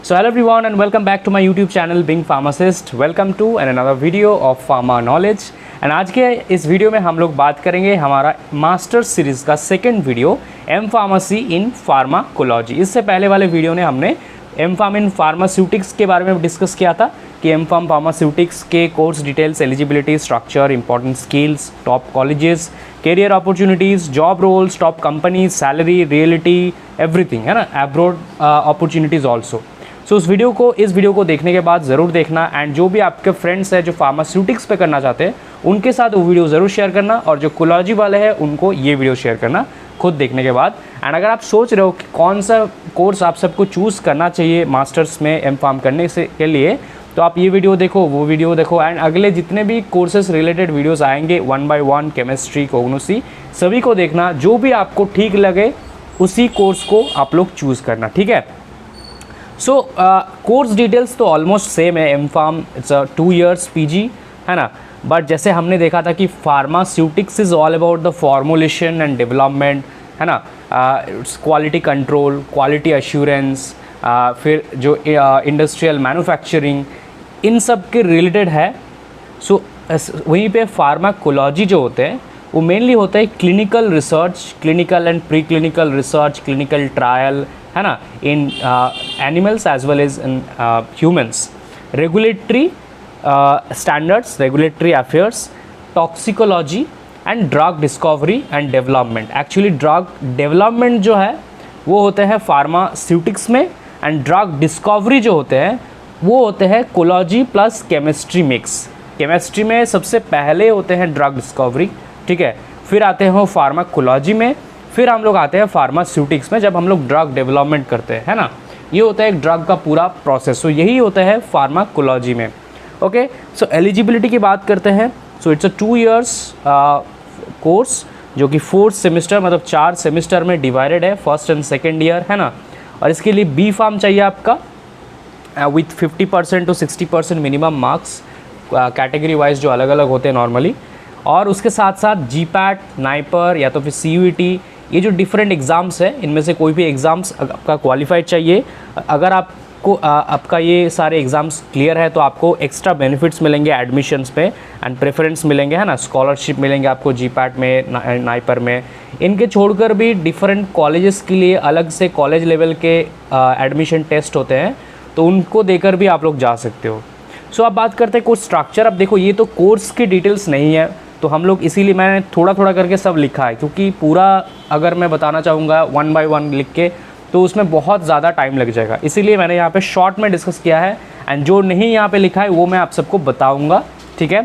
So hello everyone and welcome back to my YouTube channel Being Pharmacist. Welcome to another video of Pharma Knowledge. And आज के इस video में हम लोग बात करेंगे हमारा मास्टर्स सीरीज़ का second video M pharmacy in pharmacology. इससे पहले वाले वीडियो ने हमने एम फार्म इन फार्मास्यूटिक्स के बारे में डिस्कस किया था कि एम फार्म फार्मास्यूटिक्स के course details, eligibility, structure, important skills, top colleges, career opportunities, job roles, top companies, salary, reality, everything है ना, अब्रॉड अपॉर्चुनिटीज़ ऑल्सो। सो इस वीडियो को देखने के बाद ज़रूर देखना एंड जो भी आपके फ्रेंड्स हैं जो फार्मास्यूटिक्स पे करना चाहते हैं उनके साथ वो वीडियो ज़रूर शेयर करना, और जो कोलॉजी वाले हैं उनको ये वीडियो शेयर करना खुद देखने के बाद। एंड अगर आप सोच रहे हो कि कौन सा कोर्स आप सबको चूज़ करना चाहिए मास्टर्स में एम फार्म करने से के लिए, तो आप ये वीडियो देखो, वो वीडियो देखो, एंड अगले जितने भी कोर्सेज रिलेटेड वीडियोस आएंगे 1 by 1, केमिस्ट्री, कोग्नोसी, सभी को देखना। जो भी आपको ठीक लगे उसी कोर्स को आप लोग चूज़ करना, ठीक है। सो कोर्स डिटेल्स तो ऑलमोस्ट सेम है। M pharm it's 2 years PG है ना, बट जैसे हमने देखा था कि pharmaceutics is all about the formulation and development है ना, क्वालिटी कंट्रोल, क्वालिटी एश्योरेंस, फिर जो इंडस्ट्रियल मैन्युफैक्चरिंग, इन सब के रिलेटेड है। सो वहीं पे फार्माकोलॉजी जो होते हैं वो मेनली होता है clinical research, clinical and pre clinical research, clinical trial है ना, in animals as well as in humans, regulatory standards, regulatory affairs, toxicology and drug discovery and development. Actually drug development जो है वो होते हैं फार्मास्यूटिक्स में, एंड ड्रग डिस्कवरी जो होते हैं वो होते हैं कोलॉजी प्लस केमिस्ट्री मिक्स। केमिस्ट्री में सबसे पहले होते हैं ड्रग डिस्कवरी, ठीक है, फिर आते हैं वो फार्माकोलॉजी में, फिर हम लोग आते हैं फार्मास्यूटिक्स में जब हम लोग ड्रग डेवलपमेंट करते हैं, है ना। ये होता है एक ड्रग का पूरा प्रोसेस। सो यही होता है फार्माकोलॉजी में। ओके, सो एलिजिबिलिटी की बात करते हैं। So it's a 2 years course जो कि 4 सेमेस्टर मतलब 4 सेमेस्टर में डिवाइडेड है, फर्स्ट एंड सेकेंड ईयर है ना। और इसके लिए बी फार्म चाहिए आपका with 50% to 60% minimum marks, category wise जो अलग अलग होते हैं नॉर्मली। और उसके साथ साथ जीपैट, नाइपर या तो फिर CUET, ये जो डिफरेंट एग्ज़ाम्स हैं इनमें से कोई भी एग्ज़ाम्स आपका क्वालिफाइड चाहिए। अगर आपको आपका ये सारे एग्ज़ाम्स क्लियर है तो आपको एक्स्ट्रा बेनिफिट्स मिलेंगे एडमिशन्स पे एंड प्रेफरेंस मिलेंगे, है ना, स्कॉलरशिप मिलेंगे आपको जीपैट में, नाइपर में। इनके छोड़कर भी डिफरेंट कॉलेजेस के लिए अलग से कॉलेज लेवल के एडमिशन टेस्ट होते हैं, तो उनको देकर भी आप लोग जा सकते हो। सो अब बात करते हैं कोर्स स्ट्रक्चर। अब देखो ये तो कोर्स की डिटेल्स नहीं है, तो हम लोग इसीलिए मैंने थोड़ा थोड़ा करके सब लिखा है, क्योंकि पूरा अगर मैं बताना चाहूँगा 1 by 1 लिख के तो उसमें बहुत ज़्यादा टाइम लग जाएगा, इसीलिए मैंने यहाँ पे शॉर्ट में डिस्कस किया है। एंड जो नहीं यहाँ पे लिखा है वो मैं आप सबको बताऊँगा, ठीक है।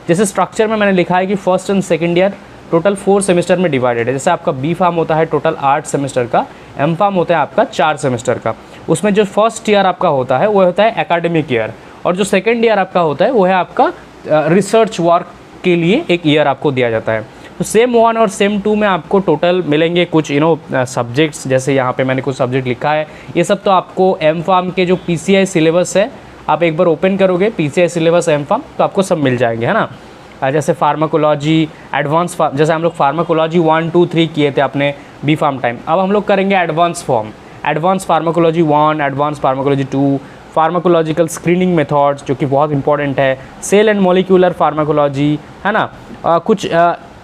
जैसे स्ट्रक्चर में मैंने लिखा है कि first and second year total 4 semester में डिवाइडेड है। जैसे आपका बी फार्म होता है टोटल 8 सेमेस्टर का, एम फार्म होता है आपका 4 सेमेस्टर का। उसमें जो फर्स्ट ईयर आपका होता है वो होता है एकेडमिक ईयर, और जो सेकेंड ईयर आपका होता है वो है आपका रिसर्च वर्क के लिए एक ईयर आपको दिया जाता है। तो सेम 1 और सेम 2 में आपको टोटल मिलेंगे कुछ सब्जेक्ट्स, जैसे यहाँ पे मैंने कुछ सब्जेक्ट लिखा है। ये सब तो आपको एम फार्म के जो PCI सिलेबस है, आप एक बार ओपन करोगे PCI सिलेबस एम फार्म तो आपको सब मिल जाएंगे, है ना। जैसे फार्माकोलॉजी एडवांस जैसे हम लोग फार्माकोलॉजी 1, 2, 3 किए थे अपने बी फार्म टाइम, अब हम लोग करेंगे advance form, advance pharmacology 1, advance pharmacology 2, pharmacological screening methods जो कि बहुत इंपॉर्टेंट है, सेल एंड मॉलिक्यूलर फार्माकोलॉजी, है ना, कुछ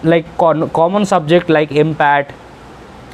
like common subject like impact,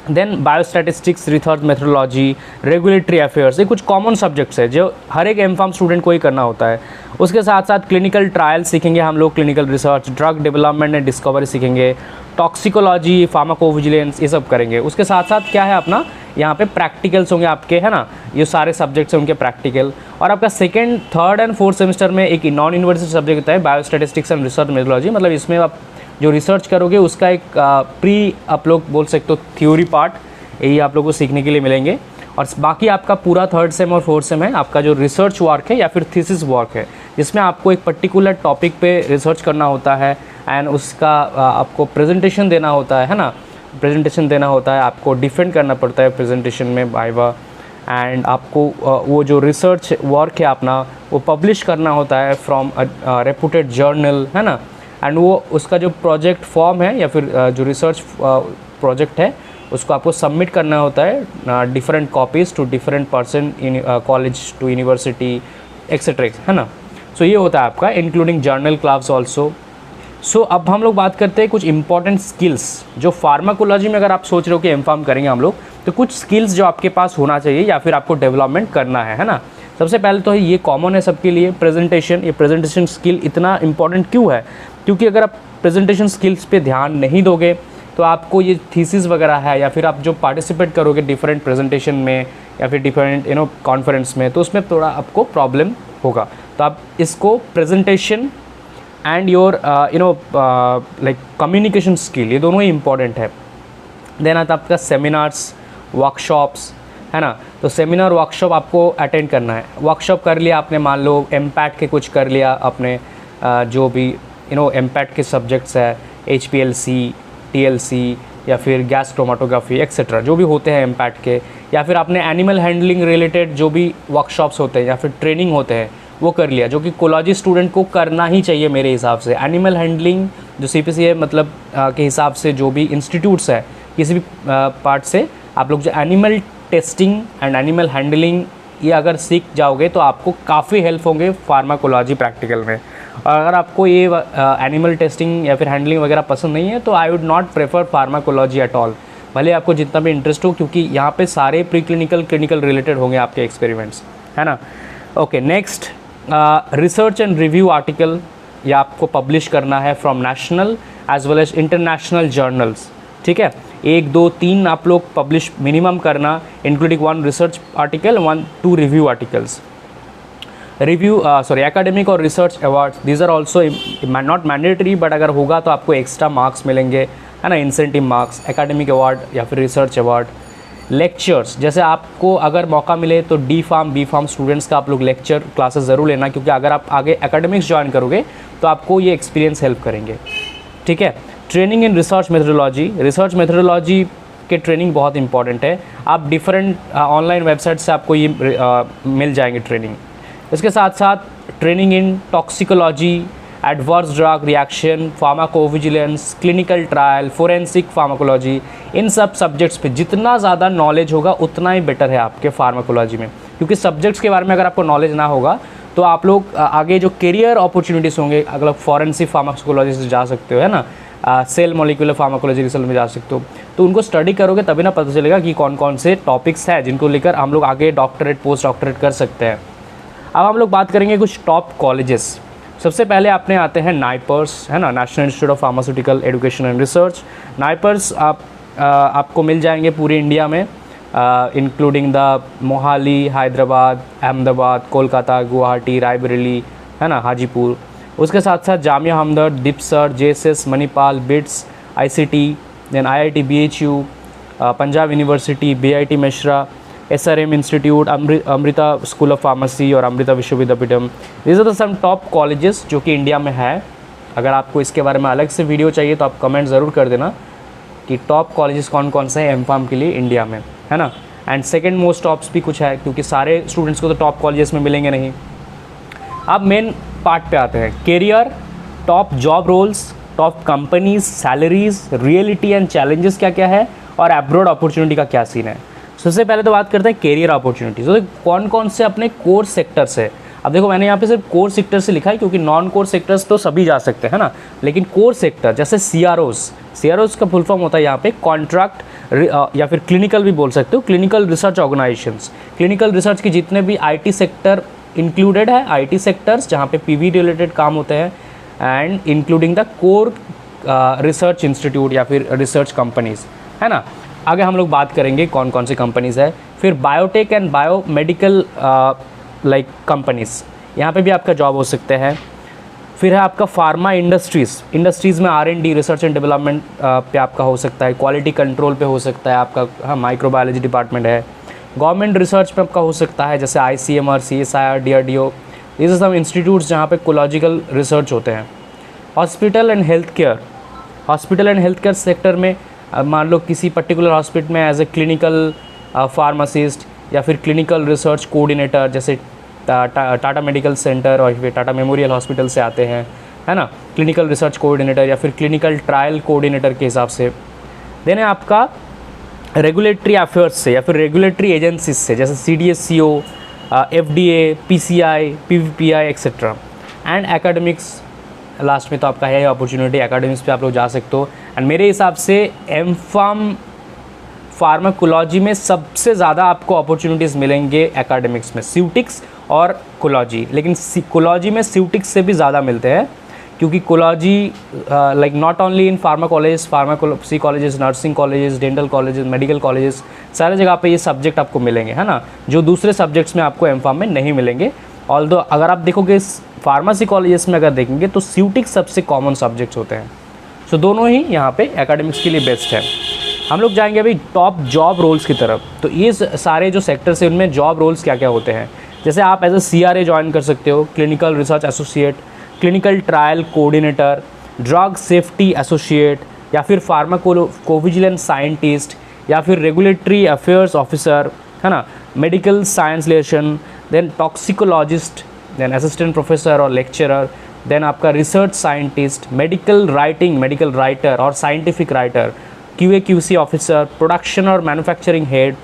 then biostatistics, research methodology, regulatory affairs, ये कुछ कॉमन सब्जेक्ट्स है जो हर एक एम फार्म स्टूडेंट को ही करना होता है। उसके साथ साथ क्लिनिकल ट्रायल सीखेंगे हम लोग, clinical research, drug development and discovery सीखेंगे, टॉक्सिकोलॉजी, फार्माकोविजिलेंस, ये सब करेंगे। उसके साथ साथ क्या है अपना यहाँ पे प्रैक्टिकल्स होंगे आपके, है ना, ये सारे सब्जेक्ट्स हैं उनके प्रैक्टिकल। और आपका second, third and fourth semester में एक नॉन यूनिवर्सिटी सब्जेक्ट होता है बायोस्टैटिस्टिक्स एंड रिसर्च मेथोडोलॉजी, मतलब इसमें आप जो रिसर्च करोगे उसका एक प्री आप लोग बोल सकते हो थ्योरी पार्ट, यही आप लोगों को सीखने के लिए मिलेंगे। और बाकी आपका पूरा थर्ड सेम और फोर्थ सेम है आपका जो रिसर्च वर्क है या फिर थीसिस वर्क है, जिसमें आपको एक पर्टिकुलर टॉपिक पे रिसर्च करना होता है एंड उसका आपको प्रेजेंटेशन देना होता है ना, प्रेजेंटेशन देना होता है, आपको डिफेंड करना पड़ता है प्रेजेंटेशन में वाइवा, एंड आपको वो जो रिसर्च वर्क है अपना वो पब्लिश करना होता है फ्रॉम रेपुटेड जर्नल, है ना। एंड वो उसका जो प्रोजेक्ट फॉर्म है या फिर जो रिसर्च प्रोजेक्ट है उसको आपको सबमिट करना होता है different copies to different person in college to university etcetera, है ना। सो ये होता है आपका including journal class also. So अब हम लोग बात करते हैं कुछ इंपॉर्टेंट स्किल्स जो फार्माकोलॉजी में अगर आप सोच रहे हो कि एम.फार्म करेंगे हम लोग, तो कुछ स्किल्स जो आपके पास होना चाहिए या फिर आपको डेवलपमेंट करना है ना। सबसे पहले तो ये कॉमन है सबके लिए, प्रेजेंटेशन। ये प्रेजेंटेशन स्किल इतना इंपॉर्टेंट क्यों है, क्योंकि अगर आप प्रेजेंटेशन स्किल्स पे ध्यान नहीं दोगे तो आपको ये थीसिस वगैरह है या फिर आप जो पार्टिसिपेट करोगे डिफरेंट प्रेजेंटेशन में या फिर डिफरेंट कॉन्फ्रेंस में, तो उसमें थोड़ा आपको प्रॉब्लम होगा। तो आप इसको presentation and your like communication skill, ये दोनों ही इंपॉर्टेंट है। देन आता आपका सेमिनार्स, वर्कशॉप्स, है ना। तो सेमिनार वर्कशॉप आपको अटेंड करना है। वर्कशॉप कर लिया आपने, मान लो एमपैट के कुछ कर लिया आपने, जो भी एमपैट के सब्जेक्ट्स है, HPLC, TLC या फिर गैस क्रोमेटोग्राफी एक्सेट्रा जो भी होते हैं एमपैट के, या फिर आपने एनिमल हैंडलिंग रिलेटेड जो भी वर्कशॉप्स होते हैं या फिर ट्रेनिंग होते हैं वो कर लिया, जो कि कोलॉजी स्टूडेंट को करना ही चाहिए मेरे हिसाब से। एनिमल हैंडलिंग जो CPC है मतलब के हिसाब से जो भी इंस्टीट्यूट्स है किसी भी पार्ट से आप लोग जो animal testing and animal handling ये अगर सीख जाओगे तो आपको काफ़ी हेल्प होंगे फार्माकोलॉजी प्रैक्टिकल में। और अगर आपको ये एनिमल टेस्टिंग या फिर हैंडलिंग वगैरह पसंद नहीं है तो I would not prefer pharmacology at all, भले आपको जितना भी इंटरेस्ट हो, क्योंकि यहाँ पे सारे प्री क्लिनिकल क्लिनिकल रिलेटेड होंगे आपके एक्सपेरिमेंट्स, है ना। Okay, next research and review article, ये आपको पब्लिश करना है from national as well as international journals, ठीक है। 1, 2, 3 आप लोग पब्लिश मिनिमम करना, including 1 research article, 2 review articles. Academic और research awards, these are also not mandatory, but अगर होगा तो आपको एक्स्ट्रा मार्क्स मिलेंगे, है ना, इंसेंटिव मार्क्स। एकेडमिक अवार्ड या फिर रिसर्च अवार्ड। लेक्चर्स, जैसे आपको अगर मौका मिले तो D.Pharm, B.Pharm स्टूडेंट्स का आप लोग लेक्चर क्लासेस ज़रूर लेना, क्योंकि अगर आप आगे एकेडमिक्स ज्वाइन करोगे तो आपको ये एक्सपीरियंस हेल्प करेंगे, ठीक है। Training in research methodology, research methodology के ट्रेनिंग बहुत इंपॉर्टेंट है। आप डिफरेंट ऑनलाइन वेबसाइट से आपको ये मिल जाएंगे ट्रेनिंग। इसके साथ साथ training in toxicology, adverse drug reaction, pharmacovigilance, clinical trial, forensic pharmacology, इन सब सब्जेक्ट्स पे जितना ज़्यादा नॉलेज होगा उतना ही बेटर है आपके फार्माकोलॉजी में, क्योंकि सब्जेक्ट्स के बारे में अगर आपको नॉलेज ना होगा तो आप लोग आगे जो करियर अपॉर्चुनिटीज़ होंगे, अगर फोरेंसिक फार्माकोलॉजी से जा सकते हो, है ना, सेल मॉलिक्यूलर फार्माकोलॉजी रिसर्च में जा सकते हो, तो उनको स्टडी करोगे तभी ना पता चलेगा कि कौन कौन से टॉपिक्स हैं जिनको लेकर हम लोग आगे डॉक्टरेट पोस्ट डॉक्टरेट कर सकते हैं। अब हम लोग बात करेंगे कुछ टॉप कॉलेजेस। सबसे पहले अपने आते हैं नाइपर्स, है ना, national institute of pharmaceutical education and research. NIPERs आपको मिल जाएंगे पूरे इंडिया में, इंक्लूडिंग द मोहाली, हैदराबाद, अहमदाबाद, कोलकाता, गुवाहाटी, रायबरेली, है ना, हाजीपुर। उसके साथ साथ Jamia Hamdard, Dipsar, JSS, Manipal, BITS, ICT, then IIT BHU, Punjab university, BIT Mesra, SRM institute, Amrita school of pharmacy और Amrita Vishwavidyapeetham. These are the some top colleges जो कि इंडिया में है। अगर आपको इसके बारे में अलग से वीडियो चाहिए तो आप कमेंट ज़रूर कर देना कि टॉप कॉलेजेस कौन कौन से हैं एम.फार्म के लिए इंडिया में, है ना। एंड सेकेंड मोस्ट टॉप्स भी कुछ है, क्योंकि सारे स्टूडेंट्स को तो टॉप कॉलेजेस में मिलेंगे नहीं। अब मेन पार्ट पे आते हैं, career, top job roles, top companies, salaries, reality and challenges क्या क्या है, और एब्रॉड अपॉर्चुनिटी का क्या सीन है। सबसे पहले तो बात करते हैं करियर अपॉर्चुनिटीज़। तो कौन कौन से अपने कोर सेक्टर्स है। अब देखो मैंने यहाँ पे सिर्फ कोर सेक्टर से लिखा है, क्योंकि नॉन कोर सेक्टर्स तो सभी जा सकते हैं ना, लेकिन कोर सेक्टर जैसे CROs का फुल फॉर्म होता है यहाँ पे कॉन्ट्रैक्ट या फिर क्लिनिकल भी बोल सकते हो, clinical research organisations. Clinical research के जितने भी IT सेक्टर इंक्लूडेड है, IT सेक्टर्स जहाँ पे PV रिलेटेड काम होते हैं, and including the core research institute या फिर रिसर्च कंपनीज, है ना। आगे हम लोग बात करेंगे कौन कौन सी कंपनीज़ है। फिर biotech and biomedical like companies, यहाँ पे भी आपका जॉब हो सकते हैं। फिर है आपका फार्मा इंडस्ट्रीज़ में R&D रिसर्च एंड डेवलपमेंट पे आपका हो सकता है, क्वालिटी कंट्रोल पे हो सकता है आपका, हाँ, माइक्रोबायोलॉजी डिपार्टमेंट है। गवर्नमेंट रिसर्च पे आपका हो सकता है जैसे ICMR, CSIR, DRDO, ये सब इंस्टीट्यूट्स जहाँ पे कोलॉजिकल रिसर्च होते हैं। Hospital and health care sector में मान लो किसी पर्टिकुलर हॉस्पिटल में एज ए क्लिनिकल फार्मासिस्ट या फिर क्लिनिकल रिसर्च कोऑर्डिनेटर, जैसे टाटा मेडिकल सेंटर और फिर टाटा मेमोरियल हॉस्पिटल से आते हैं, है ना, क्लिनिकल रिसर्च कोऑर्डिनेटर या फिर क्लिनिकल ट्रायल कोऑर्डिनेटर के हिसाब से। देन है आपका रेगुलेटरी अफेयर्स से या फिर रेगुलेटरी एजेंसीज से, जैसे CDSCO, FDA, PCI, PVPI etcetera. And academics last में तो आपका है अपॉर्चुनिटी, एकेडमिक्स पे आप लोग जा सकते हो। एंड मेरे हिसाब से M.Pharm फार्माकोलॉजी में सबसे ज़्यादा आपको अपॉर्चुनिटीज़ मिलेंगे एकेडमिक्स में, स्यूटिक्स और कोलॉजी। लेकिन कोलॉजी में स्यूटिक्स से भी ज़्यादा मिलते हैं, क्योंकि कोलॉजी like not only in pharma college, pharmacology colleges, nursing colleges, dental colleges, medical colleges, सारे जगह पे ये सब्जेक्ट आपको मिलेंगे, है ना, जो दूसरे सब्जेक्ट्स में आपको M.Pharm में नहीं मिलेंगे। ऑल्दो अगर आप देखोगे फार्मेसी कॉलेजेस में अगर देखेंगे तो स्यूटिक्स सबसे कॉमन सब्जेक्ट्स होते हैं। सो दोनों ही यहाँ पे एकेडमिक्स के लिए बेस्ट है। हम लोग जाएंगे अभी टॉप जॉब रोल्स की तरफ। तो ये सारे जो सेक्टर्स हैं उनमें जॉब रोल्स क्या क्या होते हैं, जैसे आप एज ए CRA ज्वाइन कर सकते हो, clinical research associate, clinical trial coordinator, drug safety associate, या फिर फार्माकोविजिलेंस साइंटिस्ट, या फिर रेगुलेटरी अफेयर्स ऑफिसर, है ना, medical science liaison, then toxicologist, then assistant professor और लेक्चरर, देन आपका रिसर्च साइंटिस्ट, मेडिकल राइटर और scientific writer, QA/QC officer, production और manufacturing head.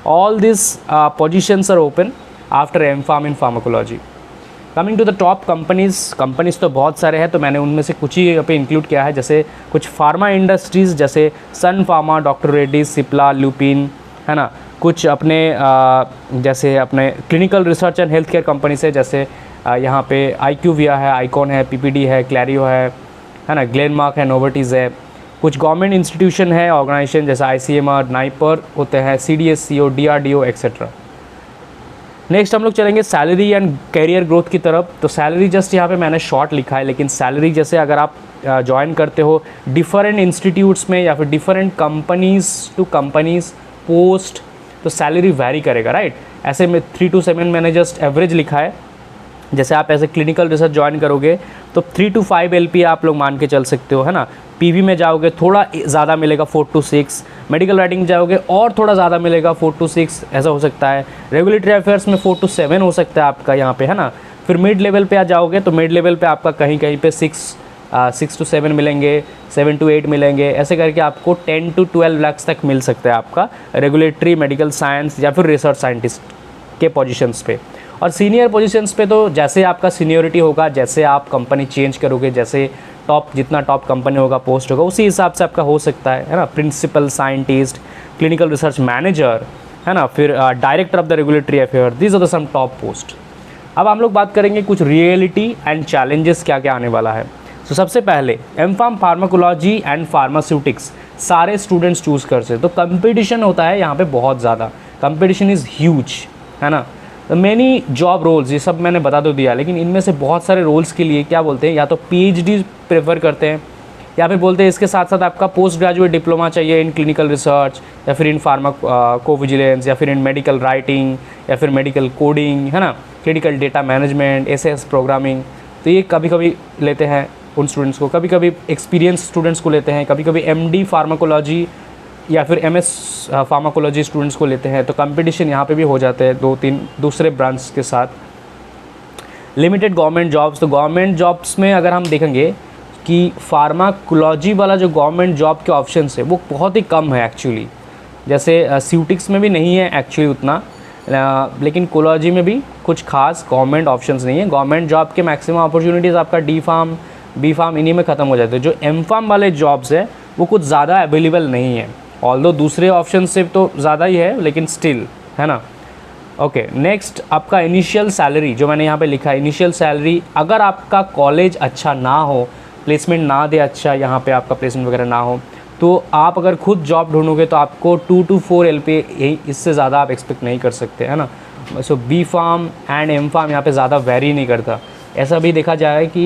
All this positions are open after M.Pharm in pharmacology. Coming to the top companies तो बहुत सारे हैं, तो मैंने उनमें से कुछ ही यहाँ पे इंक्लूड किया है। जैसे कुछ फार्मा इंडस्ट्रीज़ जैसे सन फार्मा, डॉक्टर रेड्डीज, सिप्ला, ल्यूपिन, है ना, कुछ अपने जैसे अपने clinical research and health care company से, जैसे यहाँ पे IQVIA है, आइकॉन है, PPD है, क्लैरियो है ना, ग्लेनमार्क है, नोवर्टीज़ है। कुछ गवर्नमेंट इंस्टीट्यूशन है, ऑर्गेनाइजेशन जैसे ICMR, नाइपर होते हैं, CDSCO, DRDO एक्सेट्रा। नेक्स्ट हम लोग चलेंगे सैलरी एंड कैरियर ग्रोथ की तरफ। तो सैलरी जस्ट यहाँ पे मैंने शॉर्ट लिखा है, लेकिन सैलरी जैसे अगर आप ज्वाइन करते हो डिफरेंट इंस्टीट्यूट्स में या फिर different companies to companies post, तो सैलरी वैरी करेगा, राइट। ऐसे में 3 to 7 मैंने जस्ट एवरेज लिखा है। जैसे आप ऐसे क्लिनिकल रिसर्च ज्वाइन करोगे तो 3 to 5 LPA आप लोग मान के चल सकते हो, है ना। PV में जाओगे थोड़ा ज़्यादा मिलेगा, 4 to 6। मेडिकल राइटिंग जाओगे और थोड़ा ज़्यादा मिलेगा, 4 to 6 ऐसा हो सकता है। रेगुलेटरी अफेयर्स में 4 to 7 हो सकता है आपका यहाँ पे, है ना। फिर मिड लेवल पे आ जाओगे तो मिड लेवल पे आपका कहीं कहीं पे 6 to 7 मिलेंगे, 7 to 8 मिलेंगे, ऐसे करके आपको 10 to 12 लाख तक मिल सकता है आपका रेगुलेटरी, मेडिकल साइंस या फिर रिसर्च साइंटिस्ट के पोजीशंस पे। और सीनियर पोजीशंस पे तो जैसे आपका सीनियरिटी होगा, जैसे आप कंपनी चेंज करोगे, जैसे जितना टॉप कंपनी होगा, पोस्ट होगा, उसी हिसाब से आपका हो सकता है ना। Principal scientist, clinical research manager, है ना, फिर director of the regulatory affair, these are the some top post. अब हम लोग बात करेंगे कुछ रियलिटी एंड चैलेंजेस क्या क्या आने वाला है। तो सबसे पहले M.Pharm फार्माकोलॉजी एंड फार्मास्यूटिक्स सारे स्टूडेंट्स चूज़ कर सकते, तो कंपटीशन होता है यहाँ पे बहुत ज़्यादा, कंपटीशन इज़ ह्यूज, है ना। मैनी जॉब रोल्स, ये सब मैंने बता दो दिया, लेकिन इनमें से बहुत सारे रोल्स के लिए क्या बोलते हैं, या तो PhD प्रेफर करते हैं, या फिर बोलते हैं इसके साथ साथ आपका पोस्ट ग्रेजुएट डिप्लोमा चाहिए इन क्लिनिकल रिसर्च, या फिर इन फार्माकोविजिलेंस, या फिर इन मेडिकल राइटिंग, या फिर मेडिकल कोडिंग, है ना, clinical data management, SS programming. तो ये कभी कभी लेते हैं उन स्टूडेंट्स को, कभी कभी एक्सपीरियंस स्टूडेंट्स को लेते हैं, कभी कभी MD फार्माकोलॉजी या फिर MS फार्माकोलॉजी स्टूडेंट्स को लेते हैं। तो कंपटीशन यहाँ पे भी हो जाते हैं 2-3 दूसरे ब्रांच के साथ। लिमिटेड गवर्नमेंट जॉब्स, तो गवर्नमेंट जॉब्स में अगर हम देखेंगे कि फार्माकोलॉजी वाला जो गवर्नमेंट जॉब के ऑप्शंस है वो बहुत ही कम है एक्चुअली। जैसे स्यूटिक्स में भी नहीं है एक्चुअली उतना, लेकिन कोलॉजी में भी कुछ खास गवर्नमेंट ऑप्शंस नहीं है। गवर्नमेंट जॉब के मैक्सिमम अपॉर्चुनिटीज़ आपका D.Pharm, B.Pharm इन्हीं में ख़त्म हो जाते हैं। जो M.Pharm वाले जॉब्स है वो कुछ ज़्यादा अवेलेबल नहीं है, ऑल्दो दूसरे ऑप्शन से तो ज़्यादा ही है, लेकिन स्टिल, है ना। ओके, नेक्स्ट आपका इनिशियल सैलरी, जो मैंने यहाँ पे लिखा है इनिशियल सैलरी, अगर आपका कॉलेज अच्छा ना हो, प्लेसमेंट ना दे अच्छा, यहाँ पे आपका प्लेसमेंट वगैरह ना हो, तो आप अगर खुद जॉब ढूंढोगे तो आपको 2 to 4 LPA, यही इससे ज़्यादा आप एक्सपेक्ट नहीं कर सकते, है ना। सो B.Pharm एंड M.Pharm यहाँ पे ज़्यादा वेरी नहीं करता। ऐसा भी देखा जाए कि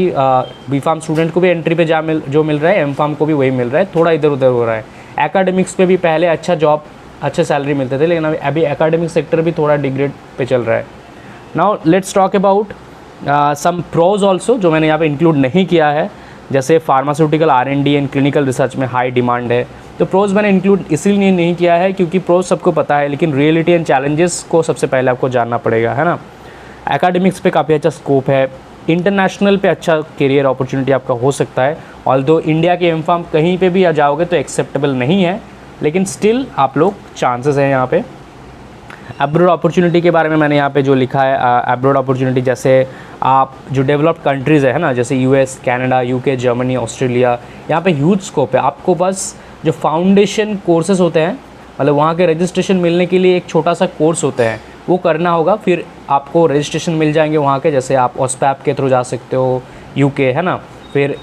B.Pharm स्टूडेंट को भी एंट्री पे जो मिल रहा है, M.Pharm को भी वही मिल रहा है, थोड़ा इधर उधर हो रहा है। एकेडमिक्स पे भी पहले अच्छा जॉब, अच्छे सैलरी मिलते थे, लेकिन अभी एकेडमिक सेक्टर भी थोड़ा डिग्रेड पे चल रहा है। Now let's talk about some pros also, जो मैंने यहाँ पे इंक्लूड नहीं किया है। जैसे pharmaceutical R&D and clinical research में हाई डिमांड है, तो प्रोज मैंने इंक्लूड इसीलिए नहीं किया है क्योंकि प्रोज सबको पता है, लेकिन रियलिटी एंड चैलेंजेस को सबसे पहले आपको जानना पड़ेगा, है ना। एकेडमिक्स पे काफ़ी अच्छा स्कोप है, इंटरनेशनल पे अच्छा करियर अपॉर्चुनिटी आपका हो सकता है। ऑल्दो इंडिया के M.Pharm कहीं पे भी आ जाओगे तो एक्सेप्टेबल नहीं है, लेकिन स्टिल आप लोग चांसेस हैं यहाँ पे। एब्रॉड अपॉर्चुनिटी के बारे में मैंने यहाँ पे जो लिखा है, एब्रॉड अपॉर्चुनिटी जैसे आप जो डेवलप्ड कंट्रीज़ है ना, जैसे US, Canada, UK, Germany, Australia, यहाँ पे ह्यूज स्कोप है। आपको बस जो फाउंडेशन कोर्सेज होते हैं, मतलब वहाँ के रजिस्ट्रेशन मिलने के लिए एक छोटा सा कोर्स होते हैं, वो करना होगा, फिर आपको रजिस्ट्रेशन मिल जाएंगे वहाँ के। जैसे आप ऑस्पैप के थ्रू जा सकते हो यूके, है ना, फिर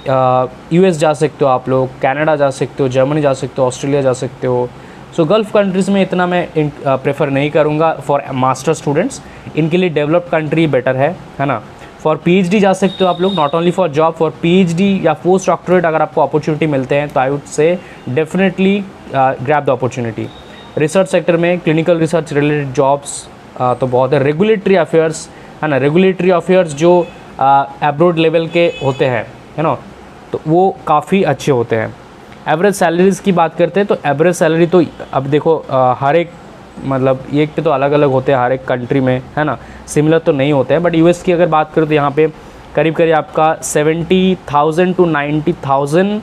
यूएस जा सकते हो आप लोग, कनाडा जा सकते हो, जर्मनी जा सकते हो, ऑस्ट्रेलिया जा सकते हो। सो गल्फ़ कंट्रीज़ में इतना मैं प्रेफर नहीं करूँगा फॉर मास्टर स्टूडेंट्स, इनके लिए डेवलप्ड कंट्री बेटर है ना। फॉर पीएचडी जा सकते हो आप लोग, not only for job, for PhD या पोस्ट डॉक्टरेट अगर आपको अपॉर्चुनिटी मिलते हैं तो I would say definitely grab the opportunity. Research sector में क्लिनिकल रिसर्च रिलेटेड जॉब्स तो बहुत है। रेगुलेटरी अफेयर्स, है ना, रेगुलेटरी अफेयर्स जो एब्रॉड लेवल के होते हैं, है ना, तो वो काफ़ी अच्छे होते हैं। एवरेज सैलरीज़ की बात करते हैं तो एवरेज सैलरी तो अब देखो हर एक, मतलब ये तो अलग अलग होते हैं हर एक कंट्री में, है ना, सिमिलर तो नहीं होते हैं। बट यूएस की अगर बात करें तो यहाँ पे करीब करीब आपका 70,000 to 90,000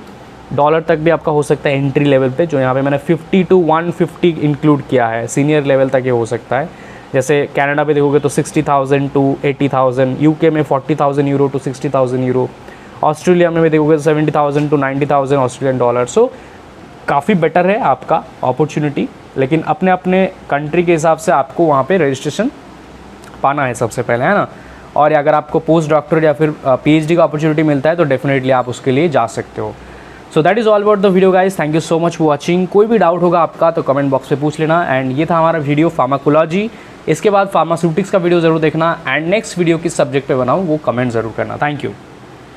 डॉलर तक भी आपका हो सकता है एंट्री लेवल पे, जो यहाँ पे मैंने 50 to 150 इंक्लूड किया है। सीनियर लेवल तक ये हो सकता है। जैसे कनाडा पे देखोगे तो 60,000 to 80,000, यूके में 40,000 यूरो to 60,000 यूरो, ऑस्ट्रेलिया में भी देखोगे तो 70,000 to 90,000 ऑस्ट्रेलियन डॉलर। सो काफ़ी बेटर है आपका अपॉर्चुनिटी, लेकिन अपने अपने कंट्री के हिसाब से आपको वहाँ पे रजिस्ट्रेशन पाना है सबसे पहले, है ना। और अगर आपको पोस्ट डॉक्टरेट या फिर पीएचडी का अपॉर्चुनिटी मिलता है तो डेफिनेटली आप उसके लिए जा सकते हो। So that is all about the video guys, thank you so much for watching. कोई भी डाउट होगा आपका तो कमेंट बॉक्स में पूछ लेना। एंड ये था हमारा वीडियो फार्माकोलॉजी। इसके बाद फार्मास्यूटिक्स का वीडियो ज़रूर देखना, एंड नेक्स्ट वीडियो किस सब्जेक्ट पे बनाऊँ वो कमेंट ज़रूर करना। Thank you.